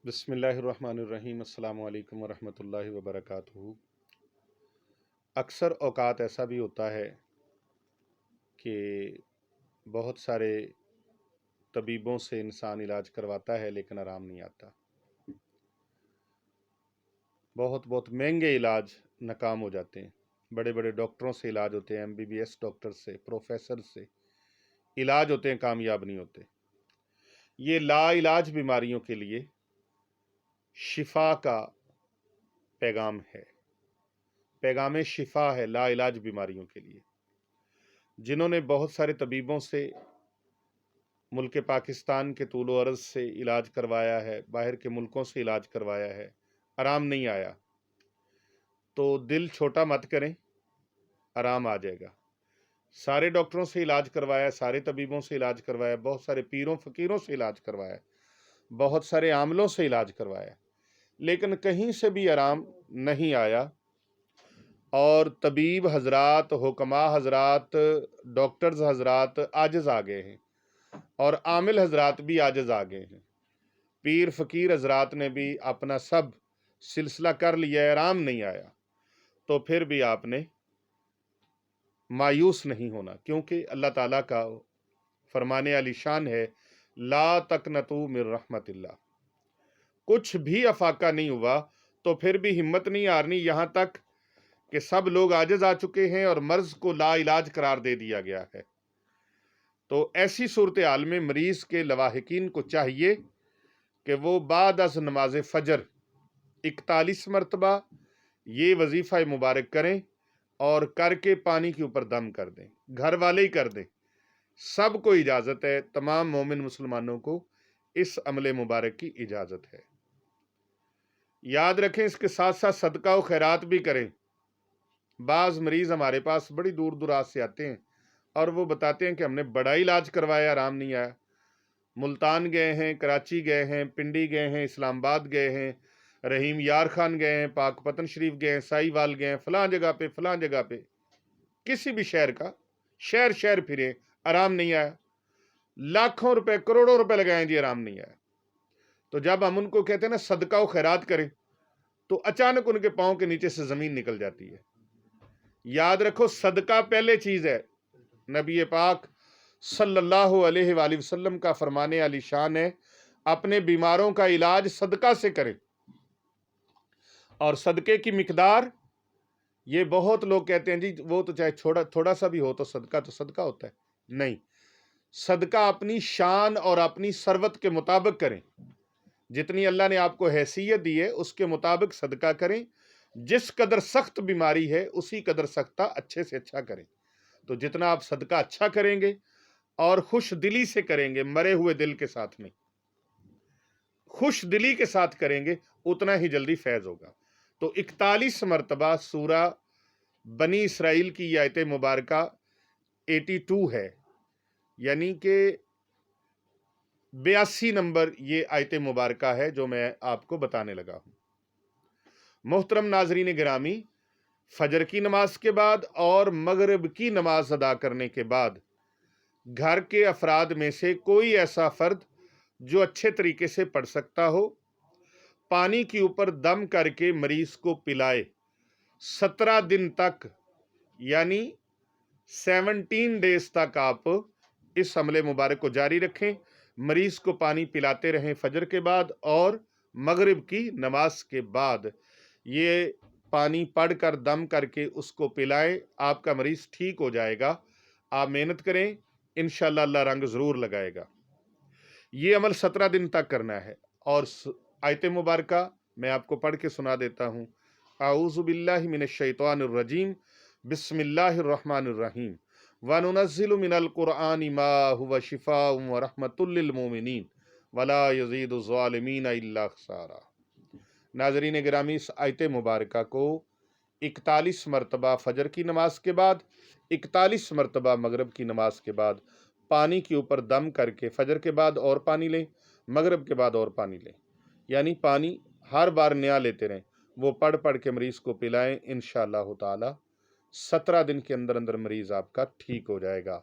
بسم اللہ الرحمن الرحیم۔ السلام علیکم ورحمۃ اللہ وبرکاتہ۔ اکثر اوقات ایسا بھی ہوتا ہے کہ بہت سارے طبیبوں سے انسان علاج کرواتا ہے لیکن آرام نہیں آتا۔ بہت مہنگے علاج ناکام ہو جاتے ہیں۔ بڑے بڑے ڈاکٹروں سے علاج ہوتے ہیں، MBBS ڈاکٹر سے، پروفیسر سے علاج ہوتے ہیں، کامیاب نہیں ہوتے۔ یہ لا علاج بیماریوں کے لیے شفا کا پیغام ہے، پیغام شفا ہے لا علاج بیماریوں کے لیے۔ جنہوں نے بہت سارے طبیبوں سے ملک پاکستان کے طول و عرض سے علاج کروایا ہے، باہر کے ملکوں سے علاج کروایا ہے، آرام نہیں آیا، تو دل چھوٹا مت کریں، آرام آ جائے گا۔ سارے ڈاکٹروں سے علاج کروایا، سارے طبیبوں سے علاج کروایا، بہت سارے پیروں فقیروں سے علاج کروایا، بہت سارے عاملوں سے علاج کروایا، لیکن کہیں سے بھی آرام نہیں آیا۔ اور طبیب حضرات، حکماء حضرات، ڈاکٹرز حضرات عاجز آ گئے ہیں، اور عامل حضرات بھی عاجز آ گئے ہیں۔ پیر فقیر حضرات نے بھی اپنا سب سلسلہ کر لیا ہے، آرام نہیں آیا، تو پھر بھی آپ نے مایوس نہیں ہونا، کیونکہ اللہ تعالیٰ کا فرمان علی شان ہے، لا تقنطوا من رحمت اللہ۔ کچھ بھی افاقہ نہیں ہوا تو پھر بھی ہمت نہیں ہارنی، یہاں تک کہ سب لوگ عاجز آ چکے ہیں اور مرض کو لا علاج قرار دے دیا گیا ہے۔ تو ایسی صورتحال میں مریض کے لواحقین کو چاہیے کہ وہ بعد از نماز فجر 41 مرتبہ یہ وظیفہ مبارک کریں، اور کر کے پانی کے اوپر دم کر دیں، گھر والے ہی کر دیں۔ سب کو اجازت ہے، تمام مومن مسلمانوں کو اس عمل مبارک کی اجازت ہے۔ یاد رکھیں، اس کے ساتھ ساتھ صدقہ و خیرات بھی کریں۔ بعض مریض ہمارے پاس بڑی دور دراز سے آتے ہیں اور وہ بتاتے ہیں کہ ہم نے بڑا علاج کروایا، آرام نہیں آیا۔ ملتان گئے ہیں، کراچی گئے ہیں، پنڈی گئے ہیں، اسلام آباد گئے ہیں، رحیم یار خان گئے ہیں، پاک پتن شریف گئے ہیں، سائی وال گئے ہیں، فلاں جگہ پہ کسی بھی شہر کا شہر پھرے، آرام نہیں آیا۔ لاکھوں روپے، کروڑوں روپے لگائیں جی، آرام نہیں آیا۔ تو جب ہم ان کو کہتے ہیں نا صدقہ و خیرات کریں، تو اچانک ان کے پاؤں کے نیچے سے زمین نکل جاتی ہے۔ یاد رکھو، صدقہ پہلے چیز ہے۔ نبی پاک صلی اللہ علیہ وآلہ وسلم کا فرمان علی شان ہے، اپنے بیماروں کا علاج صدقہ سے کریں۔ اور صدقے کی مقدار، یہ بہت لوگ کہتے ہیں جی وہ تو چاہے تھوڑا سا بھی ہو تو صدقہ ہوتا ہے۔ نہیں، صدقہ اپنی شان اور اپنی ثروت کے مطابق کریں۔ جتنی اللہ نے آپ کو حیثیت دی ہے اس کے مطابق صدقہ کریں۔ جس قدر سخت بیماری ہے اسی قدر صدقہ اچھے سے اچھا کریں۔ تو جتنا آپ صدقہ اچھا کریں گے اور خوش دلی سے کریں گے، مرے ہوئے دل کے ساتھ نہیں، خوش دلی کے ساتھ کریں گے، اتنا ہی جلدی فیض ہوگا۔ تو 41 مرتبہ سورہ بنی اسرائیل کی یہ آیت مبارکہ 82 ہے، یعنی کہ 82 نمبر یہ آیت مبارکہ ہے جو میں آپ کو بتانے لگا ہوں۔ محترم ناظرین گرامی، فجر کی نماز کے بعد اور مغرب کی نماز ادا کرنے کے بعد گھر کے افراد میں سے کوئی ایسا فرد جو اچھے طریقے سے پڑھ سکتا ہو، پانی کے اوپر دم کر کے مریض کو پلائے۔ 17 دن تک، یعنی 17 ڈیز تک آپ اس عمل مبارک کو جاری رکھیں، مریض کو پانی پلاتے رہیں فجر کے بعد اور مغرب کی نماز کے بعد۔ یہ پانی پڑھ کر دم کر کے اس کو پلائیں، آپ کا مریض ٹھیک ہو جائے گا۔ آپ محنت کریں، انشاءاللہ اللہ رنگ ضرور لگائے گا۔ یہ عمل 17 دن تک کرنا ہے۔ اور آیت مبارکہ میں آپ کو پڑھ کے سنا دیتا ہوں۔ اعوذ باللہ من الشیطان الرجیم، بسم اللہ الرحمن الرحیم، وَنُنَزِّلُ مِنَ الْقُرْآنِ مَا هُوَ شِفَاءٌ وَرَحْمَةٌ لِّلْمُؤْمِنِينَ وَلَا يَزِيدُ الظَّالِمِينَ إِلَّا خَسَارًا۔ ناظرین گرامی، اس آیت مبارکہ کو 41 مرتبہ فجر کی نماز کے بعد، 41 مرتبہ مغرب کی نماز کے بعد پانی کے اوپر دم کر کے فجر کے بعد اور پانی لیں، مغرب کے بعد اور پانی لیں، یعنی پانی ہر بار نیا لیتے رہیں۔ وہ پڑھ کے مریض کو پلائیں، انشاءاللہ تعالی 17 دن کے اندر مریض آپ کا ٹھیک ہو جائے گا۔